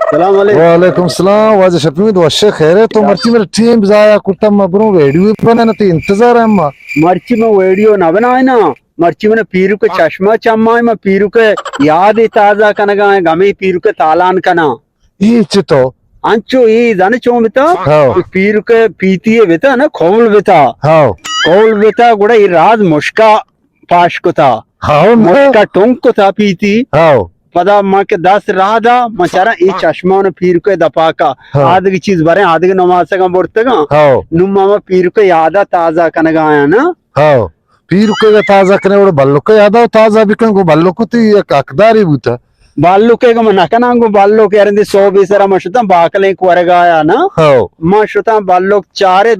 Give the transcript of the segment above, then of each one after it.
सलाम वालेकुम सलाम वाज शफीद वशे खैर है तो मर्ची मेरे टीम जाया कुत्ता मबरू वीडियो बना न ते इंतजार है अम्मा मर्ची में वीडियो ना बनाए ना मर्ची में पीरू के चश्मा चम्मा में पीरू के याद ताजा कनगा गमे पीरू के तालान कना ये चितो अंचो ये जाने चो बिता हाँ पीरू के पीती बिता ना खोल बिता हाँ खोल बिता गुड़ा ये राज मुश्का पाश को था हाँ मुश्का टोंक को था पीती हाँ पदा माँ के दस रहा था मचारा ये चश्मा ने पीर के दपा का आधे की चीज भरे आधे के नमाज का बोलते का हाँ नुम्मा में पीर के यादा ताजा कनगा आया ना हाँ पीर के ताजा करने वाले बल्लो के याद आओ ताजा भी कहीं को बल्लो को तो ये अकदारी बूता बाल्लो के नकनांगो बाल्लो के अरंदी 120 मशुता बाकले कोरगाया ना हाँ मशुता बाल्लो चारेत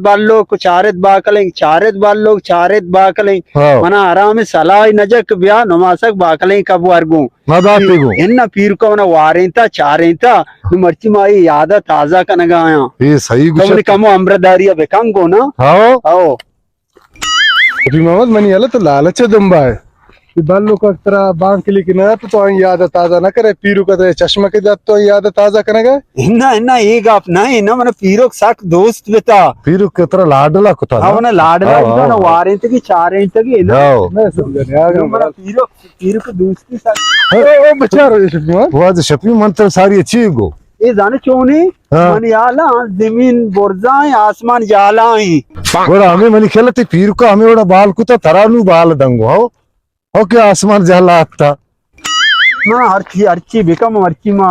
बाकले हाँ मना आराम सलाई नजक ब्या नमासक बाकले कब वर्गू मदाते गो इन्ना पीर को मना वारेंता चारेंता मर्ची माई यादा ताजा कनगाया ये सही तो कुछ कमो अमृदारिया बेकांगो ना हाँ आओ अभी मोहम्मद मनी आला तो लालच दम्बा है बालों का तरह बांग के लेकिन तो याद ताजा ना करे पीरू का तो चश्मा के जात तो याद ताजा करेगा इन्ना इन्ना ये गाप ना इन्ना मन पीरो साक दोस्त बेता पीर के तरह लाडला कुता ಅವನ लाडला इन्ना ना वारेंतगी चारेंतगी इन्ना हाँ मैं समझ नहीं आ मन पीरो पीरो के दोस्ती साक गया ओ बेचारा वाज शफी मंत्र सारी अच्छी गो ये जाने चोनी हाँ। मन याला जमीन बोरजाएं आसमान जालाएं और हमें मनी खेलते पीर को हमें बड़ा बाल कुता तरानू बाल दंगो हो क्या आसमान जहला आता ना हर चीज बेकम हरची मा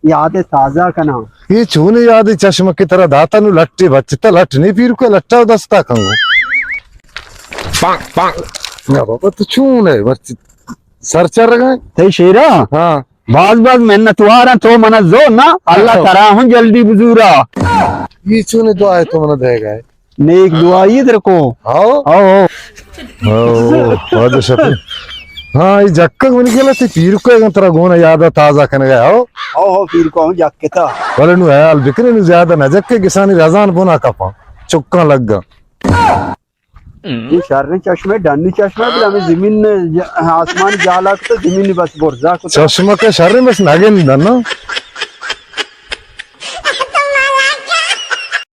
याद ताजा कना ये चूने याद चश्मा की तरह दाता नु लट्टे बचता लट नहीं पीर को लट्टा दस्ता कंगो ना बाबा तो चून है बस सर चर गए ते शेरा हाँ बाज बाज मेहनत वारा तो मन जो ना अल्लाह करा हूं जल्दी बुजुरा ये चूने दुआ है तो मन देगा नेक दुआ ये तेरे को आओ आओ वाज शफी हाँ ये जक्का मन खेलते पीर को एक तरह गोना याद ताजा कने गया हो आओ फिर को जाके था बोले नु है अल बिकने नु ज्यादा न जक्के किसानी रजान बोना कपा चुक्का लग गा ये शर्रे चश्मे डन्नी चश्मे भी हमें जमीन आसमान जाला तो जमीन बस बोरजा को चश्मा के शर्रे में नागे नहीं ना